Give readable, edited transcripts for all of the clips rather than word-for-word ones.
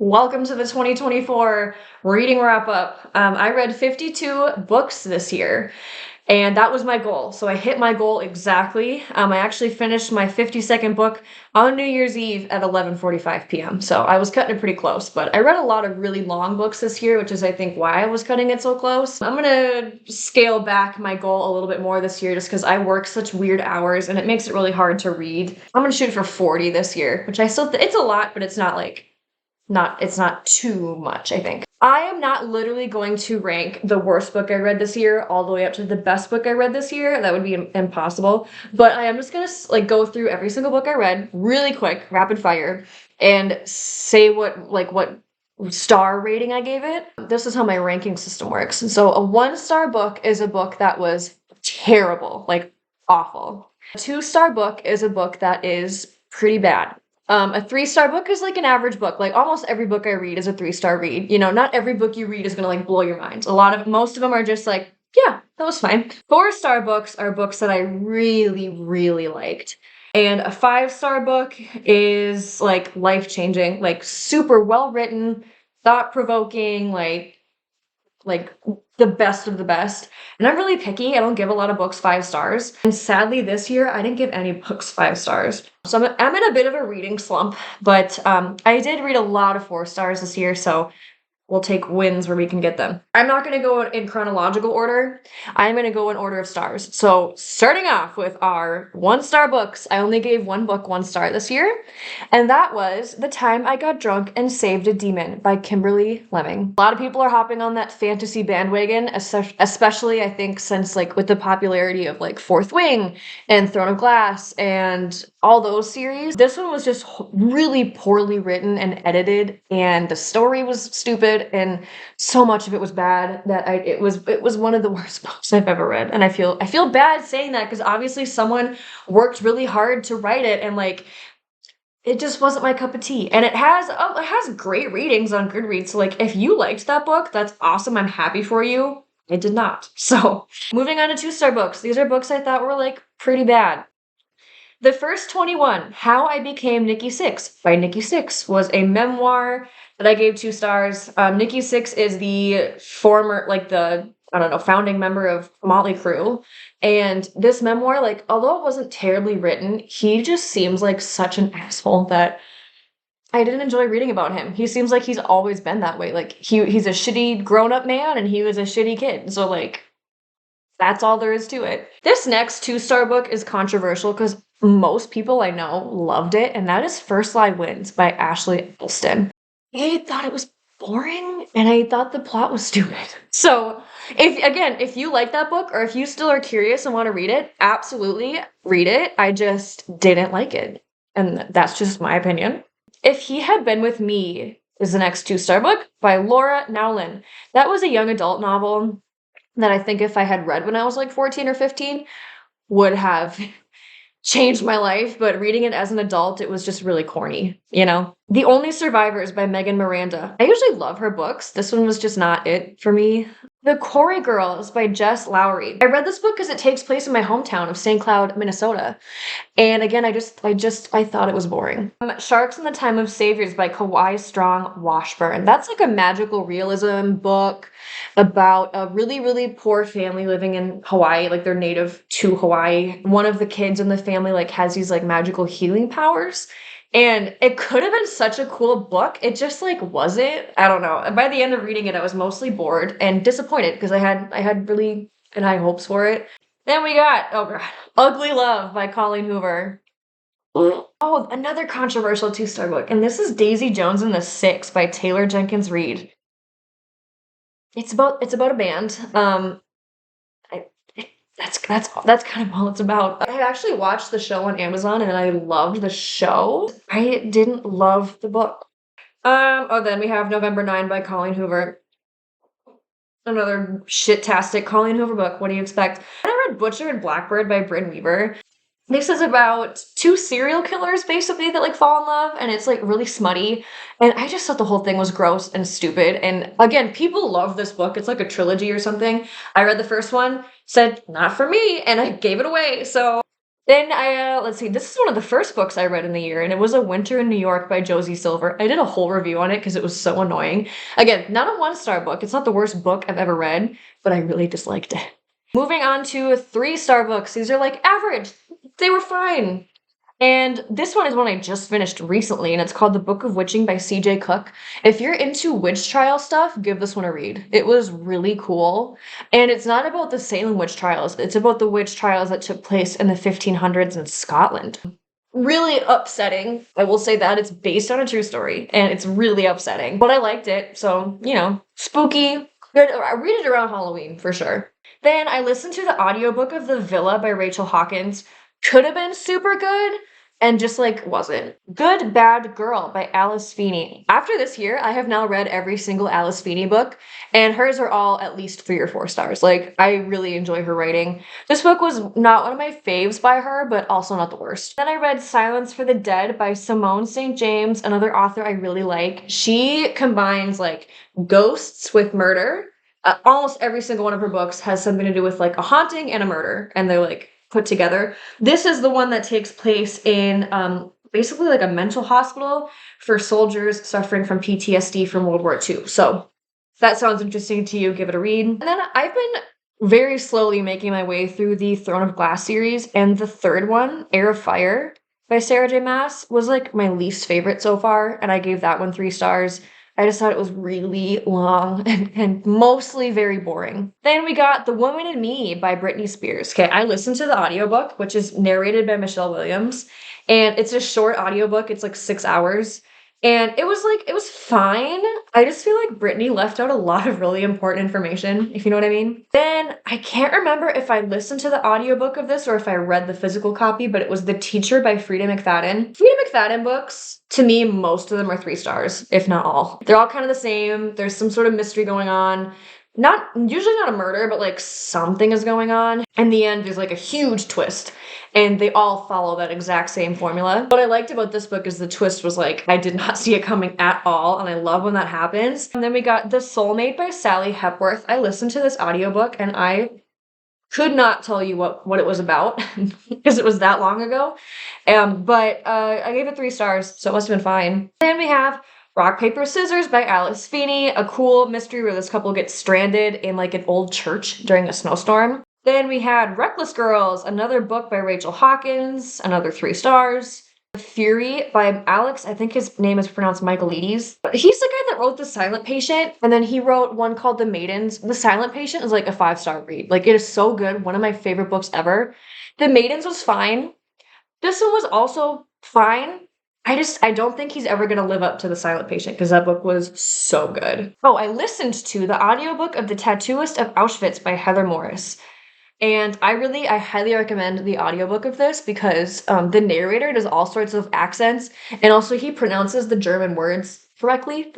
Welcome to the 2024 reading wrap-up. I read 52 books this year, and that was my goal. So I hit my goal exactly. I actually finished my 52nd book on New Year's Eve at 11:45 p.m. So I was cutting it pretty close, but I read a lot of really long books this year, which is I think why I was cutting it so close. I'm gonna scale back my goal a little bit more this year just because I work such weird hours and it makes it really hard to read. I'm gonna shoot for 40 this year, which I still, it's a lot, but it's not like, it's not too much, I think. I am not literally going to rank the worst book I read this year all the way up to the best book I read this year. That would be impossible. But I am just gonna like go through every single book I read really quick, rapid fire, and say what star rating I gave it. This is how my ranking system works. So a 1-star book is a book that was terrible, like awful. A 2-star book is a book that is pretty bad. A 3-star book is like an average book. Like almost every book I read is a 3-star read. You know, not every book you read is gonna like blow your mind. Most of them are just like, yeah, that was fine. 4-star books are books that I really, really liked. And a 5-star book is like life-changing, like super well-written, thought-provoking, like the best of the best. And I'm really picky. I don't give a lot of books 5 stars. And sadly this year, I didn't give any books 5 stars. So I'm in a bit of a reading slump, but I did read a lot of 4 stars this year, so we'll take wins where we can get them. I'm not going to go in chronological order. I'm going to go in order of stars. So starting off with our 1-star books, I only gave one book 1 star this year, and that was The Time I Got Drunk and Saved a Demon by Kimberly Lemming. A lot of people are hopping on that fantasy bandwagon, especially I think since like with the popularity of like Fourth Wing and Throne of Glass and all those series. This one was just really poorly written and edited, and the story was stupid, and so much of it was bad that it was one of the worst books I've ever read. And I feel bad saying that because obviously someone worked really hard to write it, and like it just wasn't my cup of tea. And it has great ratings on Goodreads. So like if you liked that book, that's awesome. I'm happy for you. I did not. So moving on to 2-star books. These are books I thought were like pretty bad. The First 21, How I Became Nikki Sixx by Nikki Sixx was a memoir that I gave 2 stars. Nikki Sixx is the former, founding member of Motley Crue. And this memoir, like, although it wasn't terribly written, he just seems like such an asshole that I didn't enjoy reading about him. He seems like he's always been that way. Like, he's a shitty grown-up man, and he was a shitty kid. So, like, that's all there is to it. This next 2-star book is controversial because most people I know loved it, and that is First Lie Wins by Ashley Elston. I thought it was boring, and I thought the plot was stupid. So, if you like that book, or if you still are curious and want to read it, absolutely read it. I just didn't like it, and that's just my opinion. If He Had Been With Me is the next 2-star book by Laura Nowlin. That was a young adult novel that I think if I had read when I was like 14 or 15 would have changed my life, but reading it as an adult, it was just really corny, you know? The Only Survivors by Megan Miranda. I usually love her books. This one was just not it for me. The Quarry Girls by Jess Lourey. I read this book because it takes place in my hometown of St. Cloud, Minnesota. And again, I thought it was boring. Sharks in the Time of Saviors by Kawai Strong Washburn. That's like a magical realism book about a really, really poor family living in Hawaii, like they're native to Hawaii. One of the kids in the family like has these like magical healing powers. And it could have been such a cool book. It just like wasn't. I don't know. By the end of reading it, I was mostly bored and disappointed because I had really high hopes for it. Then we got, oh god, Ugly Love by Colleen Hoover. Oh, another controversial 2-star book. And this is Daisy Jones and the Six by Taylor Jenkins Reid. It's about a band. That's kind of all it's about. I actually watched the show on Amazon and I loved the show. I didn't love the book. Then we have November 9 by Colleen Hoover. Another shit-tastic Colleen Hoover book. What do you expect? I read Butcher and Blackbird by Brynne Weaver. This is about 2 serial killers, basically, that, like, fall in love, and it's, like, really smutty, and I just thought the whole thing was gross and stupid, and, again, people love this book. It's, like, a trilogy or something. I read the first one, said, not for me, and I gave it away, so Then let's see, this is one of the first books I read in the year, and it was A Winter in New York by Josie Silver. I did a whole review on it because it was so annoying. Again, not a 1-star book. It's not the worst book I've ever read, but I really disliked it. Moving on to 3-star books. These are like average. They were fine. And this one is one I just finished recently, and it's called The Book of Witching by C.J. Cooke. If you're into witch trial stuff, give this one a read. It was really cool. And it's not about the Salem witch trials. It's about the witch trials that took place in the 1500s in Scotland. Really upsetting. I will say that. It's based on a true story, and it's really upsetting. But I liked it, so, you know, spooky. I read it around Halloween, for sure. Then I listened to the audiobook of The Villa by Rachel Hawkins. Could have been super good, and just like wasn't. Good Bad Girl by Alice Feeney. After this year, I have now read every single Alice Feeney book, and hers are all at least 3 or 4 stars. Like, I really enjoy her writing. This book was not one of my faves by her, but also not the worst. Then I read Silence for the Dead by Simone St. James, another author I really like. She combines like ghosts with murder. Almost every single one of her books has something to do with like a haunting and a murder, and they're like put together. This is the one that takes place in basically like a mental hospital for soldiers suffering from PTSD from World War II. So if that sounds interesting to you, give it a read. And then I've been very slowly making my way through the Throne of Glass series, and the 3rd one, Heir of Fire by Sarah J. Maas, was like my least favorite so far, and I gave that one 3 stars. I just thought it was really long and mostly very boring. Then we got The Woman in Me by Britney Spears. Okay, I listened to the audiobook, which is narrated by Michelle Williams, and it's a short audiobook. It's like 6 hours. And it was fine. I just feel like Britney left out a lot of really important information, if you know what I mean. Then I can't remember if I listened to the audiobook of this or if I read the physical copy, but it was The Teacher by Freida McFadden. Freida McFadden books, to me, most of them are 3 stars, if not all. They're all kind of the same. There's some sort of mystery going on. Usually not a murder, but like something is going on. In the end, there's like a huge twist, and they all follow that exact same formula. What I liked about this book is the twist was like, I did not see it coming at all, and I love when that happens. And then we got The Soulmate by Sally Hepworth. I listened to this audiobook, and I could not tell you what it was about because it was that long ago. But I gave it 3 stars, so it must have been fine. Then we have Rock, Paper, Scissors by Alice Feeney, a cool mystery where this couple gets stranded in like an old church during a snowstorm. Then we had Reckless Girls, another book by Rachel Hawkins, another 3 stars. Fury by Alex, I think his name is pronounced Michaelides. He's the guy that wrote The Silent Patient, and then he wrote one called The Maidens. The Silent Patient is like a 5-star read. Like, it is so good, one of my favorite books ever. The Maidens was fine. This one was also fine. I don't think he's ever gonna live up to The Silent Patient because that book was so good. Oh, I listened to the audiobook of The Tattooist of Auschwitz by Heather Morris. And I highly recommend the audiobook of this because the narrator does all sorts of accents, and also he pronounces the German words correctly.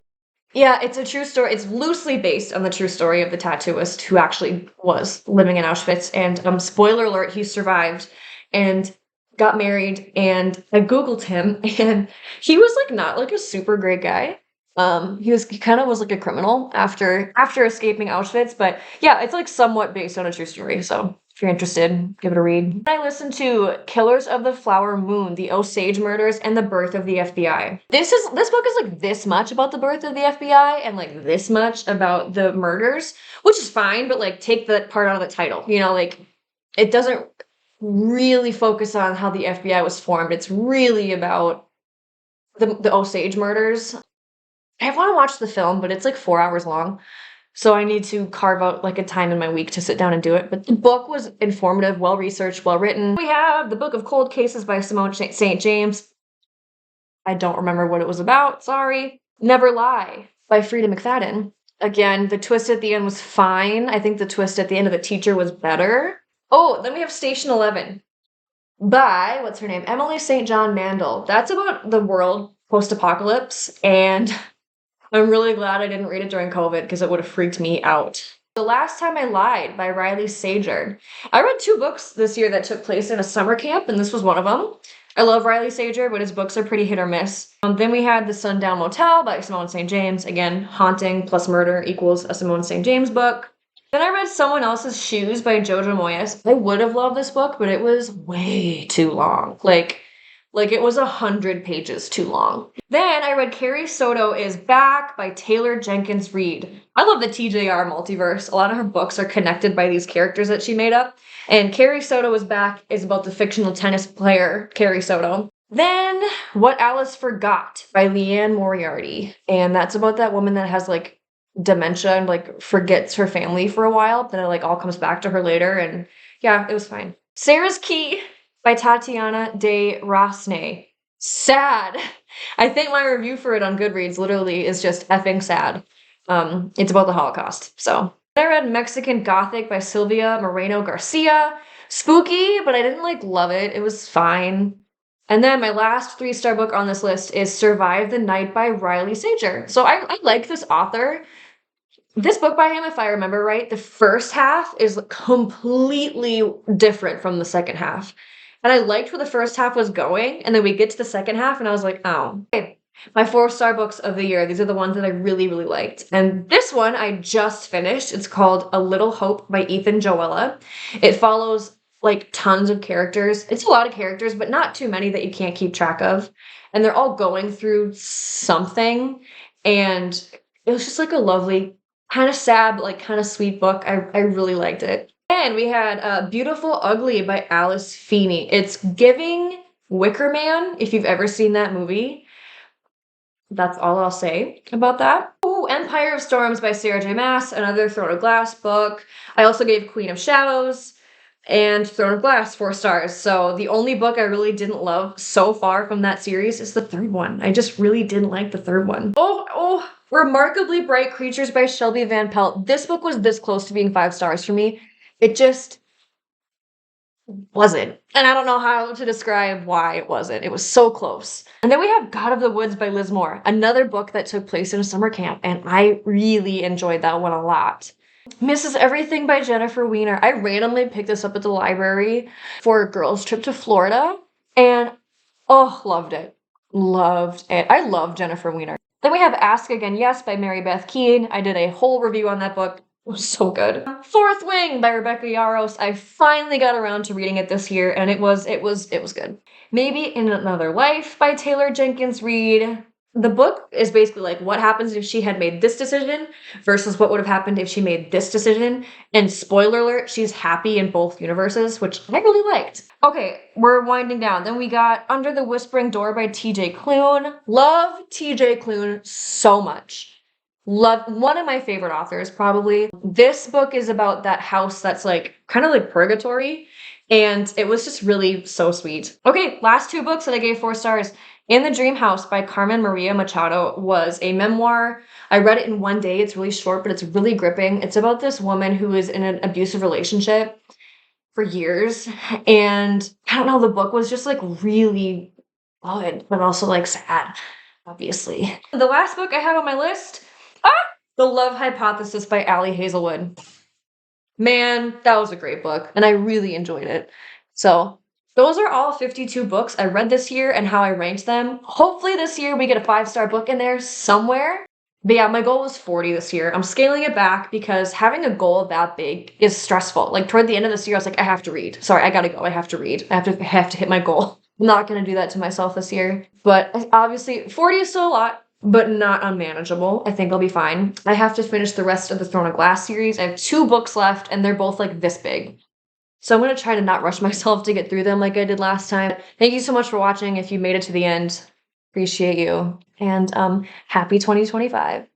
Yeah, it's a true story. It's loosely based on the true story of the tattooist who actually was living in Auschwitz. And spoiler alert, he survived and got married. And I Googled him, and he was like not like a super great guy. He kind of was like a criminal after escaping Auschwitz, but yeah, it's like somewhat based on a true story. So if you're interested, give it a read. I listened to Killers of the Flower Moon, the Osage Murders, and the Birth of the FBI. This book is like this much about the birth of the FBI and like this much about the murders, which is fine, but like take that part out of the title. You know, like it doesn't really focus on how the FBI was formed. It's really about the Osage murders. I want to watch the film, but it's like 4 hours long. So I need to carve out like a time in my week to sit down and do it. But the book was informative, well-researched, well-written. We have The Book of Cold Cases by Simone St. James. I don't remember what it was about, sorry. Never Lie by Freida McFadden. Again, the twist at the end was fine. I think the twist at the end of The Teacher was better. Oh, then we have Station 11 by, what's her name? Emily St. John Mandel. That's about the world post-apocalypse, and I'm really glad I didn't read it during COVID because it would have freaked me out. The Last Time I Lied by Riley Sager. I read 2 books this year that took place in a summer camp, and this was one of them. I love Riley Sager, but his books are pretty hit or miss. Then we had The Sundown Motel by Simone St. James. Again, haunting plus murder equals a Simone St. James book. Then I read Someone Else's Shoes by Jojo Moyes. I would have loved this book, but it was way too long. Like it was 100 pages too long. Then I read Carrie Soto is Back by Taylor Jenkins Reid. I love the TJR multiverse. A lot of her books are connected by these characters that she made up. And Carrie Soto is Back is about the fictional tennis player Carrie Soto. Then What Alice Forgot by Leanne Moriarty. And that's about that woman that has like dementia and like forgets her family for a while, then it like all comes back to her later. And yeah, it was fine. Sarah's Key by Tatiana de Rosnay. Sad. I think my review for it on Goodreads literally is just effing sad. It's about the Holocaust. So I read Mexican Gothic by Sylvia Moreno Garcia. Spooky, but I didn't like love it. It was fine. And then my last 3-star book on this list is Survive the Night by Riley Sager. So I like this author. This book by him, if I remember right, the first half is completely different from the second half. And I liked where the first half was going, and then we get to the second half, and I was like, oh. Okay. My 4-star books of the year, these are the ones that I really, really liked. And this one I just finished. It's called A Little Hope by Ethan Joella. It follows like tons of characters. It's a lot of characters, but not too many that you can't keep track of. And they're all going through something. And it was just like a lovely, kind of sad, but like kind of sweet book. I really liked it. And we had Beautiful Ugly by Alice Feeney. It's giving Wicker Man, if you've ever seen that movie. That's all I'll say about that. Ooh, Empire of Storms by Sarah J. Maas, another Throne of Glass book. I also gave Queen of Shadows and Throne of Glass 4 stars. So the only book I really didn't love so far from that series is the third one. I just really didn't like the third one. Oh, Remarkably Bright Creatures by Shelby Van Pelt. This book was this close to being 5 stars for me. It just wasn't. And I don't know how to describe why it wasn't. It was so close. And then we have God of the Woods by Liz Moore, another book that took place in a summer camp, and I really enjoyed that one a lot. Mrs. Everything by Jennifer Weiner. I randomly picked this up at the library for a girls' trip to Florida, and loved it. Loved it. I love Jennifer Weiner. Then we have Ask Again Yes by Mary Beth Keane. I did a whole review on that book. It was so good. Fourth Wing by Rebecca Yarros. I finally got around to reading it this year, and it was good. Maybe in Another Life by Taylor Jenkins Reid. The book is basically like what happens if she had made this decision versus what would have happened if she made this decision. And spoiler alert, she's happy in both universes, which I really liked. Okay, we're winding down. Then we got Under the Whispering Door by TJ Klune. Love TJ Klune so much. Love, one of my favorite authors, probably. This book is about that house that's like kind of like purgatory, and it was just really so sweet. Okay, last 2 books that I gave 4 stars. In the Dream House by Carmen Maria Machado was a memoir. I read it in one day. It's really short, but it's really gripping. It's about this woman who is in an abusive relationship for years, and I don't know, the book was just like really good, but also like sad, obviously. The last book I have on my list, The Love Hypothesis by Allie Hazelwood. Man, that was a great book, and I really enjoyed it. So those are all 52 books I read this year and how I ranked them. Hopefully this year we get a 5-star book in there somewhere. But yeah, my goal was 40 this year. I'm scaling it back because having a goal that big is stressful. Like toward the end of this year, I was like, I have to read. Sorry, I gotta go. I have to read. I have to hit my goal. I'm not gonna do that to myself this year. But obviously 40 is still a lot, but not unmanageable. I think I'll be fine. I have to finish the rest of the Throne of Glass series. I have 2 books left, and they're both like this big. So I'm going to try to not rush myself to get through them like I did last time. Thank you so much for watching. If you made it to the end, appreciate you. And happy 2025.